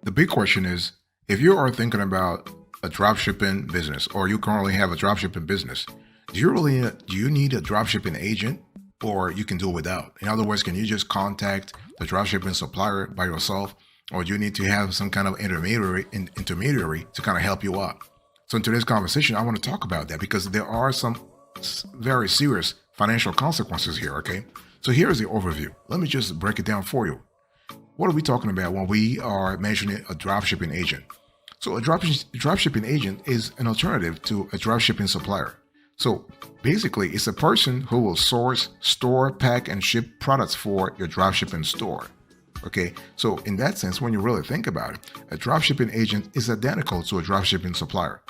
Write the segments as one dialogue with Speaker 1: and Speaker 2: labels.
Speaker 1: The big question is, if you are thinking about a dropshipping business or you currently have a dropshipping business, do you need a dropshipping agent or you can do it without? In other words, can you just contact the dropshipping supplier by yourself or do you need to have some kind of intermediary to kind of help you out? So in today's conversation, I want to talk about that because there are some very serious financial consequences here, okay? So here's the overview. Let me just break it down for you. What are we talking about when we are mentioning a dropshipping agent? So a dropshipping agent is an alternative to a dropshipping supplier. So basically, it's a person who will source, store, pack, and ship products for your dropshipping store. Okay, so in that sense, when you really think about it, a dropshipping agent is identical to a dropshipping supplier.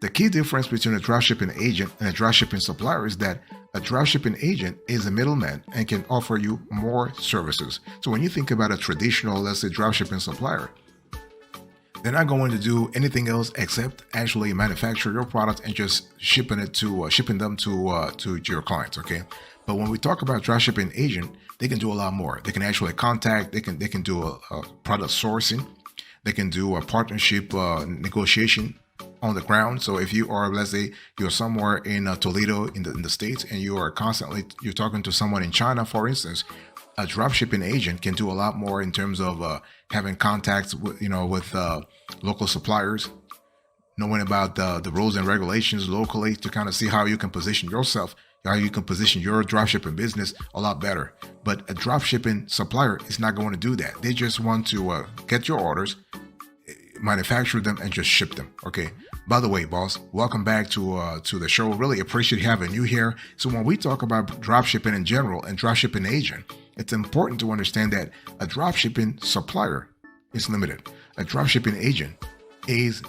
Speaker 1: The key difference between a dropshipping agent and a dropshipping supplier is that a dropshipping agent is a middleman and can offer you more services. So when you think about a traditional, let's say, dropshipping supplier, they're not going to do anything else except actually manufacture your product and just shipping them to your clients. Okay, but when we talk about dropshipping agent, they can do a lot more. They can actually contact. They can do a product sourcing. They can do a partnership negotiation on the ground. So if you are, let's say, you're somewhere in Toledo in the States and you're talking to someone in China, for instance, a dropshipping agent can do a lot more in terms of having contacts with local suppliers, knowing about the rules and regulations locally to kind of see how you can position yourself, how you can position your dropshipping business a lot better. But a dropshipping supplier is not going to do that. They just want to get your orders, manufacture them, and just ship them. Okay. By the way, boss, welcome back to the show. Really appreciate having you here. So when we talk about dropshipping in general and dropshipping agent, it's important to understand that a dropshipping supplier is limited. A dropshipping agent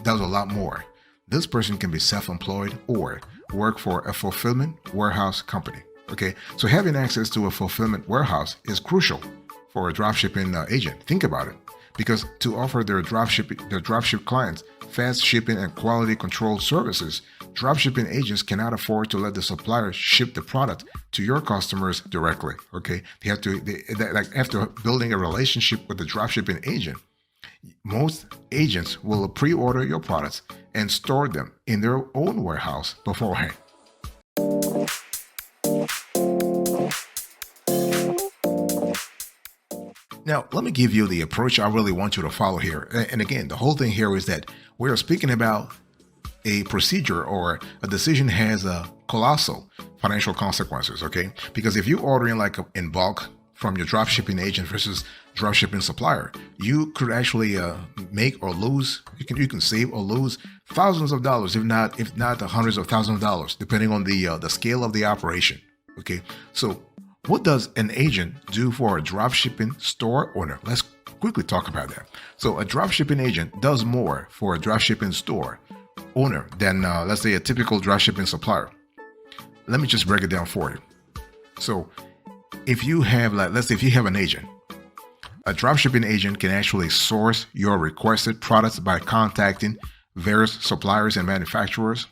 Speaker 1: does a lot more. This person can be self-employed or work for a fulfillment warehouse company. Okay, so having access to a fulfillment warehouse is crucial for a dropshipping agent. Think about it. Because to offer their dropship clients fast shipping and quality control services, dropshipping agents cannot afford to let the supplier ship the product to your customers directly. Okay, after building a relationship with the dropshipping agent, most agents will pre-order your products and store them in their own warehouse beforehand. Now, let me give you the approach I really want you to follow here. And again, the whole thing here is that we are speaking about a procedure or a decision has a colossal financial consequences, okay? Because if you're ordering in bulk from your dropshipping agent versus dropshipping supplier, you could actually make or lose, you can save or lose thousands of dollars, if not the hundreds of thousands of dollars, depending on the scale of the operation, okay? So what does an agent do for a dropshipping store owner? Let's quickly talk about that. So a dropshipping agent does more for a dropshipping store owner than, let's say, a typical dropshipping supplier. Let me just break it down for you. So if you have, let's say if you have an agent, a dropshipping agent can actually source your requested products by contacting various suppliers and manufacturers,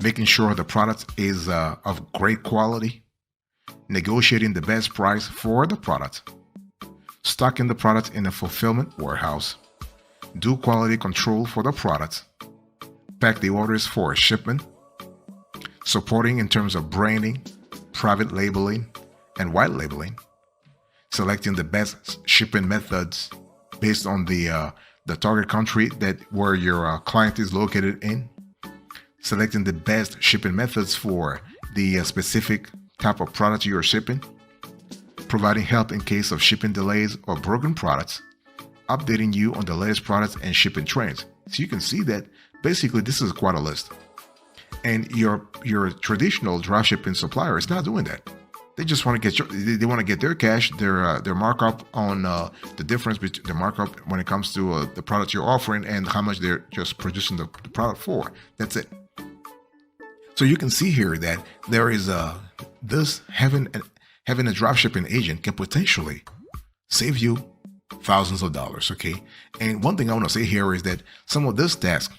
Speaker 1: making sure the product is of great quality, negotiating the best price for the product, stocking the product in a fulfillment warehouse, do quality control for the product, pack the orders for shipment, supporting in terms of branding, private labeling, and white labeling, selecting the best shipping methods based on the target country where your client is located in, selecting the best shipping methods for the specific type of product you are shipping, providing help in case of shipping delays or broken products, updating you on the latest products and shipping trends. So you can see that basically this is quite a list. And your traditional dropshipping supplier is not doing that. They just want to get their cash, their markup on the difference between the markup when it comes to the product you're offering and how much they're just producing the product for. That's it. So you can see here that there is having a dropshipping agent can potentially save you thousands of dollars. Okay, and one thing I want to say here is that some of these tasks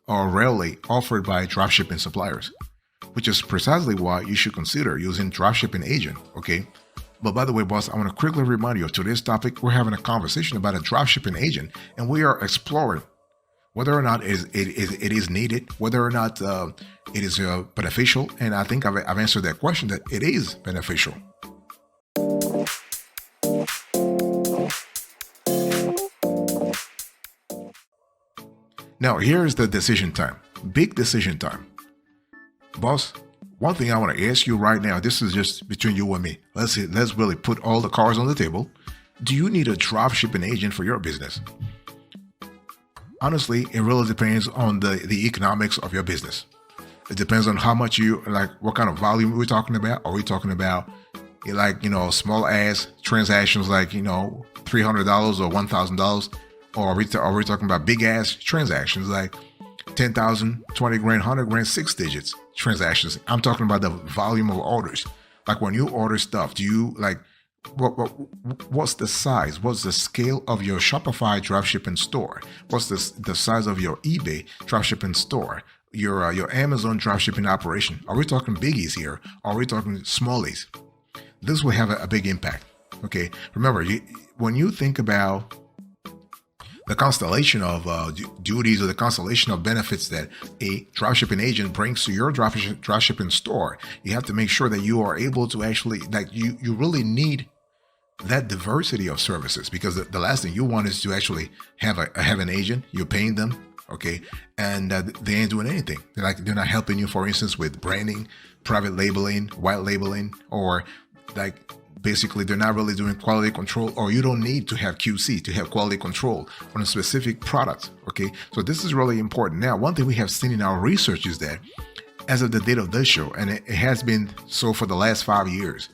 Speaker 1: are rarely offered by dropshipping suppliers, which is precisely why you should consider using dropshipping agent. Okay, But by the way, boss, I want to quickly remind you of today's topic. We're having a conversation about a dropshipping agent, and we are exploring whether or not it is needed, whether or not it is beneficial. And I think I've answered that question that it is beneficial. Now, here is the decision time. Big decision time. Boss, one thing I want to ask you right now, this is just between you and me. Let's really put all the cards on the table. Do you need a dropshipping agent for your business? Honestly, it really depends on the economics of your business. It depends on how much you like, what kind of volume we're talking about. Are we talking about like, small ass transactions like, $300 or $1,000? Or are we talking about big ass transactions like 10,000, 20 grand, 100 grand, 6 digits transactions? I'm talking about the volume of orders. Like when you order stuff, do you like, what's the size? What's the scale of your Shopify dropshipping store? What's the size of your eBay dropshipping store? Your Amazon dropshipping operation? Are we talking biggies here? Or are we talking smallies? This will have a big impact. Okay, remember, when you think about the constellation of duties or the constellation of benefits that a dropshipping agent brings to your dropshipping store, you have to make sure that you are able to actually, like, you really need that diversity of services, because the last thing you want is to actually have an agent. You're paying them, okay, and they ain't doing anything. They're not helping you, for instance, with branding, private labeling, white labeling, or like basically they're not really doing quality control, or you don't need to have QC to have quality control on a specific product. Okay, so this is really important. Now, one thing we have seen in our research is that as of the date of this show, and it has been so for the last 5 years,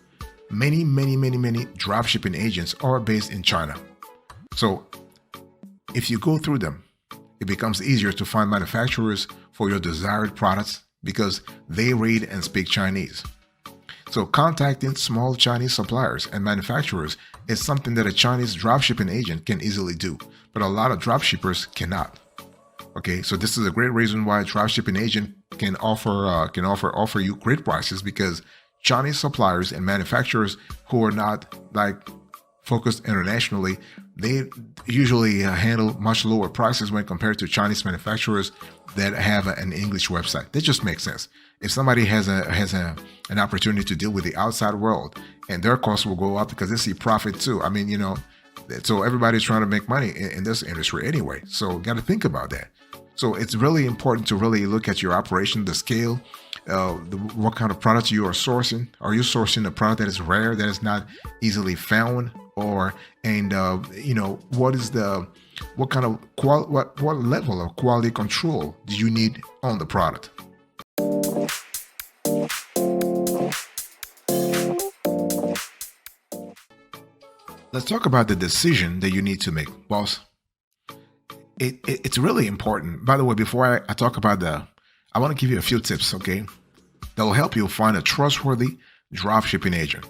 Speaker 1: many dropshipping agents are based in China. So if you go through them, it becomes easier to find manufacturers for your desired products because they read and speak Chinese. So contacting small Chinese suppliers and manufacturers is something that a Chinese dropshipping agent can easily do, but a lot of dropshippers cannot. Okay, so this is a great reason why a dropshipping agent can offer you great prices, because Chinese suppliers and manufacturers who are not like focused internationally, they usually handle much lower prices when compared to Chinese manufacturers that have an English website. That just makes sense. If somebody has an opportunity to deal with the outside world, and their costs will go up because they see profit too. I mean, so everybody's trying to make money in this industry anyway. So got to think about that. So it's really important to really look at your operation, the scale, what kind of products you are sourcing. Are you sourcing a product that is rare, that is not easily found, what level of quality control do you need on the product? Let's talk about the decision that you need to make, boss. It's really important. By the way, before I talk about I want to give you a few tips, okay, that will help you find a trustworthy dropshipping agent.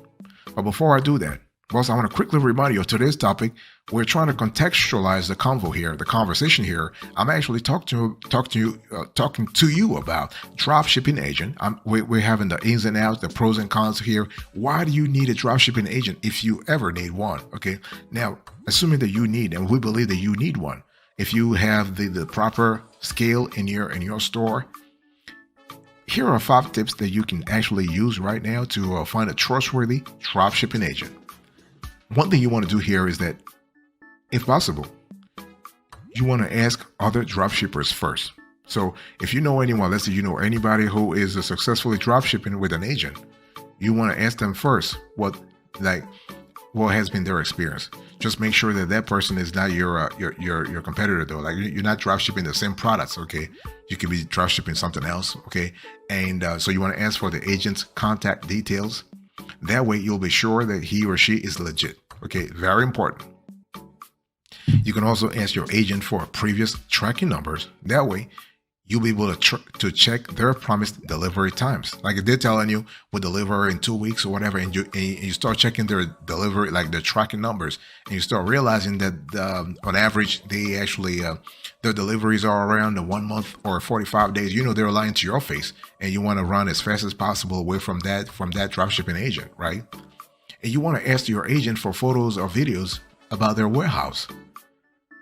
Speaker 1: But before I do that, boss, I want to quickly remind you of today's topic. We're trying to contextualize the convo here, the conversation here. I'm actually talking to you about dropshipping agent. We're having the ins and outs, the pros and cons here. Why do you need a dropshipping agent if you ever need one? Okay, now assuming that you need, and we believe that you need one, if you have the proper scale in your store, here are 5 tips that you can actually use right now to find a trustworthy dropshipping agent. One thing you want to do here is that, if possible, you want to ask other dropshippers first. So if you know anyone, let's say you know anybody who is successfully dropshipping with an agent, you want to ask them first what has been their experience. Just make sure that person is not your competitor though. Like, you're not dropshipping the same products, okay? You could be dropshipping something else, okay? And so you want to ask for the agent's contact details. That way you'll be sure that he or she is legit, okay? Very important. You can also ask your agent for previous tracking numbers. That way you'll be able to check their promised delivery times. Like if they're telling you we'll deliver in 2 weeks or whatever, and you start checking their delivery, like their tracking numbers, and you start realizing that on average they actually their deliveries are around 1 month or 45 days. They're lying to your face, and you want to run as fast as possible away from that dropshipping agent, right? and you want to ask your agent for photos or videos about their warehouse.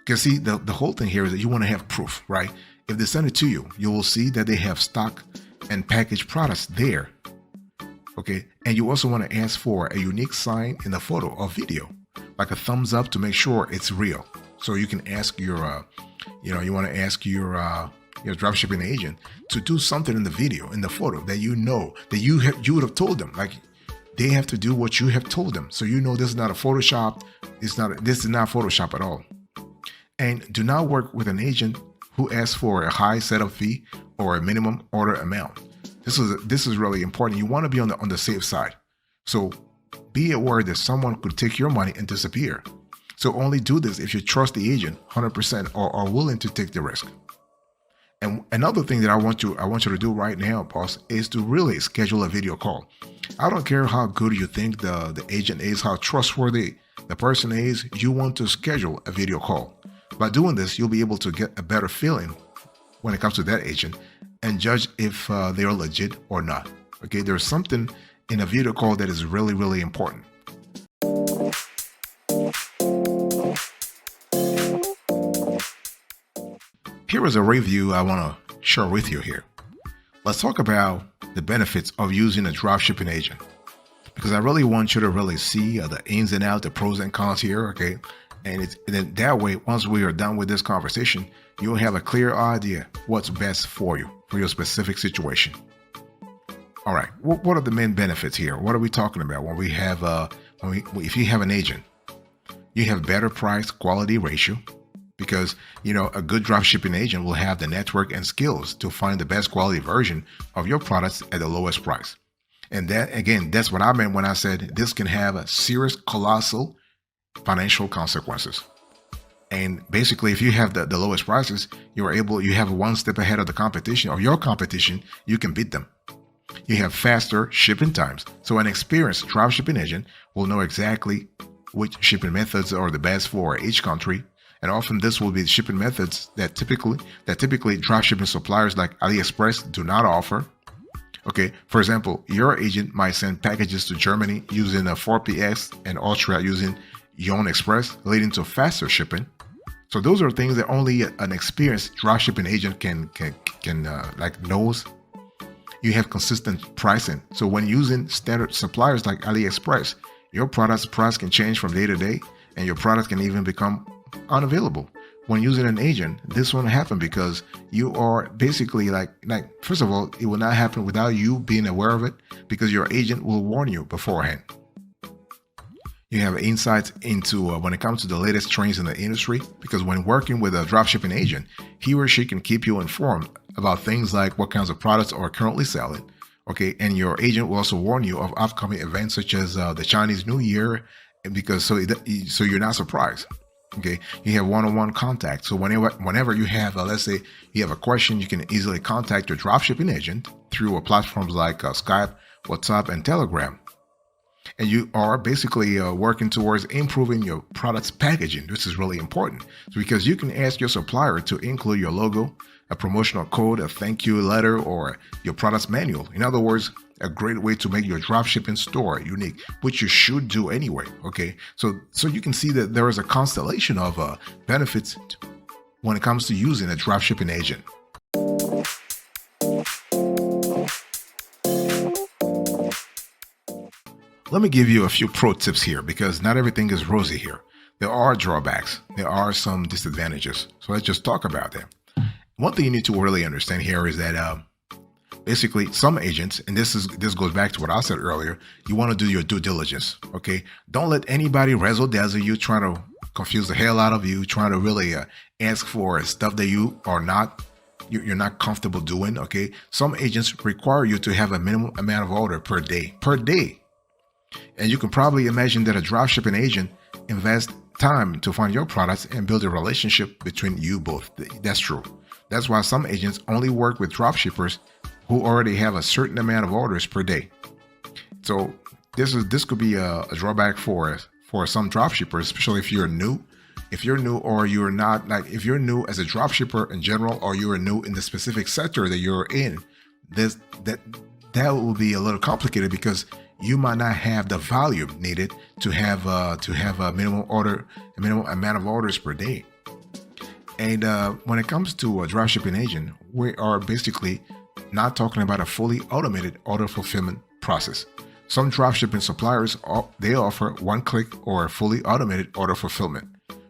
Speaker 1: Because see, the whole thing here is that you want to have proof, right? If they send it to you, you will see that they have stock and packaged products there. Okay, and you also want to ask for a unique sign in the photo or video, like a thumbs up to make sure it's real. So you can ask your, you want to ask your dropshipping agent to do something in the video, in the photo that that you would have told them. Like they have to do what you have told them. So this is not a Photoshop. This is not Photoshop at all. And do not work with an agent who asks for a high setup fee or a minimum order amount. This is really important. You want to be on the safe side. So be aware that someone could take your money and disappear. So only do this if you trust the agent 100% or are willing to take the risk. And another thing that I want you to do right now, boss, is to really schedule a video call. I don't care how good you think the agent is, how trustworthy the person is, you want to schedule a video call. By doing this, you'll be able to get a better feeling when it comes to that agent and judge if they are legit or not. Okay, there's something in a video call that is really, really important. Here is a review I want to share with you here. Let's talk about the benefits of using a dropshipping agent, because I really want you to really see the ins and outs, the pros and cons here, okay? And then that way, once we are done with this conversation, you'll have a clear idea what's best for you, for your specific situation. All right, what are the main benefits here? What are we talking about when we have if you have an agent? You have better price quality ratio, because a good dropshipping agent will have the network and skills to find the best quality version of your products at the lowest price. And that, again, that's what I meant when I said this can have a serious, colossal financial consequences. And basically, if you have the lowest prices, you have one step ahead of the competition, or your competition. You can beat them. You have faster shipping times. So an experienced dropshipping agent will know exactly which shipping methods are the best for each country. And often this will be shipping methods that typically dropshipping suppliers like AliExpress do not offer. Okay, for example, your agent might send packages to Germany using a 4PX and Austria using Yon Express, leading to faster shipping. So those are things that only an experienced dropshipping agent can knows. You have consistent pricing. So when using standard suppliers like AliExpress, your product's price can change from day to day, and your product can even become unavailable. When using an agent, this won't happen because you are basically first of all, it will not happen without you being aware of it, because your agent will warn you beforehand. You have insights into when it comes to the latest trends in the industry, because when working with a dropshipping agent, he or she can keep you informed about things like what kinds of products are currently selling. Okay, and your agent will also warn you of upcoming events such as the Chinese New Year, because so you're not surprised. Okay, you have one-on-one contact. So whenever you have, let's say you have a question, you can easily contact your dropshipping agent through platforms like Skype, WhatsApp, and Telegram. And you are basically working towards improving your product's packaging. This is really important because you can ask your supplier to include your logo, a promotional code, a thank you letter, or your product's manual. In other words, a great way to make your dropshipping store unique, which you should do anyway. Okay, so you can see that there is a constellation of benefits when it comes to using a dropshipping agent. Let me give you a few pro tips here, because not everything is rosy here. There are drawbacks. There are some disadvantages. So let's just talk about them. One thing you need to really understand here is that basically some agents, and this goes back to what I said earlier, you want to do your due diligence. Okay, don't let anybody razzle dazzle you, trying to confuse the hell out of you, trying to really ask for stuff that you're not comfortable doing. Okay, some agents require you to have a minimum amount of order per day. And you can probably imagine that a dropshipping agent invests time to find your products and build a relationship between you both. That's true. That's why some agents only work with dropshippers who already have a certain amount of orders per day. So this could be a drawback for some dropshippers, especially if you're new. If you're new or you're not, like if you're new as a dropshipper in general, or you're new in the specific sector that you're in, that will be a little complicated, because you might not have the volume needed to have a minimum amount of orders per day. And when it comes to a dropshipping agent, we are basically not talking about a fully automated order fulfillment process. Some dropshipping suppliers, they offer one-click or fully automated order fulfillment.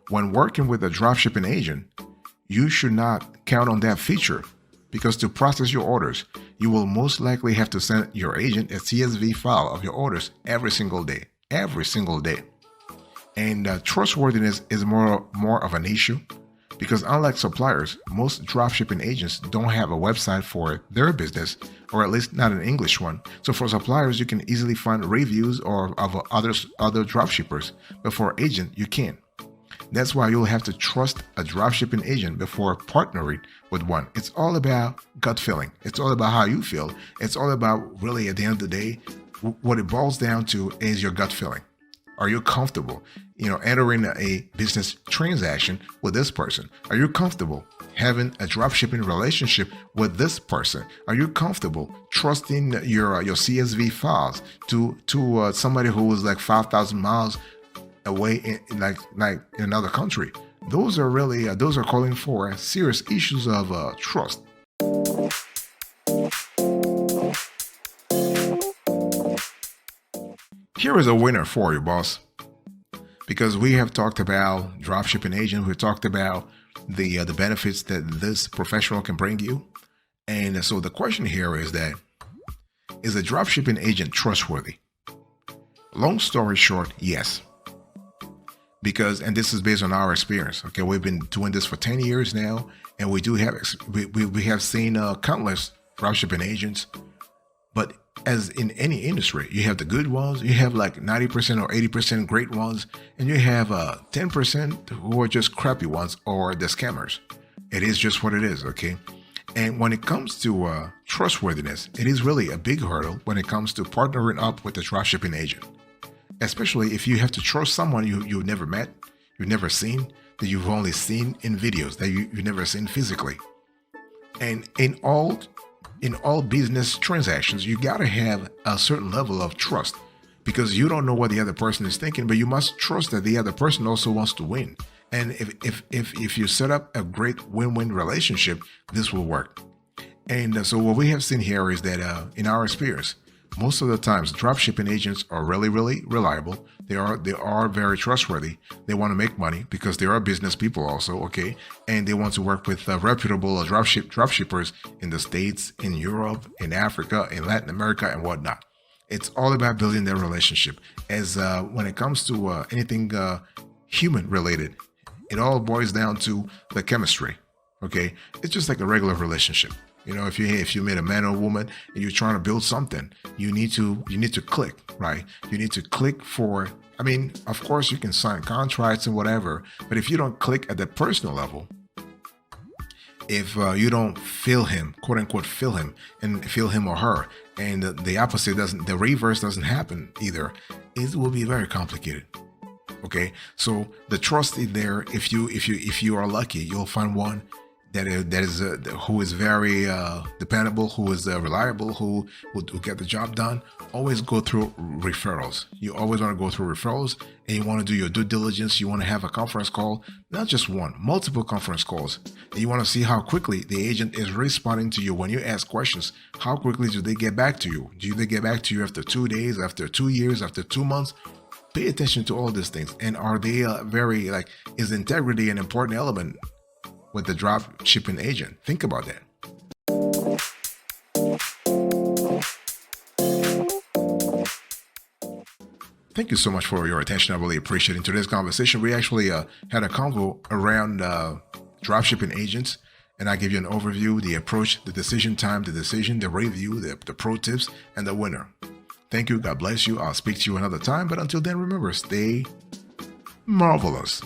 Speaker 1: When working with a dropshipping agent, you should not count on that feature, because to process your orders, you will most likely have to send your agent a CSV file of your orders every single day. And trustworthiness is more of an issue, because unlike suppliers, most dropshipping agents don't have a website for their business, or at least not an English one. So for suppliers, you can easily find reviews of other dropshippers, but for agent, you can't. That's why you'll have to trust a dropshipping agent before partnering with one. It's all about gut feeling. It's all about how you feel. It's all about, really, at the end of the day, what it boils down to is your gut feeling. Are you comfortable, entering a business transaction with this person? Are you comfortable having a dropshipping relationship with this person? Are you comfortable trusting your CSV files to somebody who is like 5,000 miles away in like another country? Those are calling for serious issues of trust. Here is a winner for you, boss, because we have talked about dropshipping agent. We talked about the benefits that this professional can bring you, and so the question here is that, is a dropshipping agent trustworthy? Long story short, yes. Because, and this is based on our experience. Okay, we've been doing this for 10 years now, and we have seen countless dropshipping agents. But as in any industry, you have the good ones, you have like 90% or 80% great ones, and you have 10% who are just crappy ones, or the scammers. It is just what it is, okay? And when it comes to trustworthiness, it is really a big hurdle when it comes to partnering up with a dropshipping agent. Especially if you have to trust someone you've never met, you've never seen, that you've only seen in videos, that you've never seen physically. And in all business transactions, you gotta have a certain level of trust, because you don't know what the other person is thinking, but you must trust that the other person also wants to win. And if you set up a great win-win relationship, this will work. And so what we have seen here is that in our experience, most of the times, dropshipping agents are really, really reliable. They are very trustworthy. They want to make money because they are business people also, okay? And they want to work with reputable dropshippers in the States, in Europe, in Africa, in Latin America, and whatnot. It's all about building their relationship. As when it comes to anything human related, it all boils down to the chemistry, okay? It's just like a regular relationship. If you meet a man or woman and you're trying to build something, you need to click, right? You need to click of course you can sign contracts and whatever, but if you don't click at the personal level, if you don't feel him, quote unquote, feel him or her, and the reverse doesn't happen either, it will be very complicated. Okay, so the trust is there. If you are lucky, you'll find one that is who is very dependable, who is reliable, who will get the job done. Always go through referrals. You always want to go through referrals, and you want to do your due diligence. You want to have a conference call, not just one, multiple conference calls. And you want to see how quickly the agent is responding to you when you ask questions. How quickly do they get back to you? Do they get back to you after 2 days, after 2 years, after 2 months? Pay attention to all these things. And are they is integrity an important element with the drop shipping agent? Think about that. Thank you so much for your attention. I really appreciate it. In today's conversation, we actually had a convo around dropshipping agents, and I give you an overview, the approach, the decision time, the decision, the review, the pro tips, and the winner. Thank you. God bless you. I'll speak to you another time. But until then, remember, stay marvelous.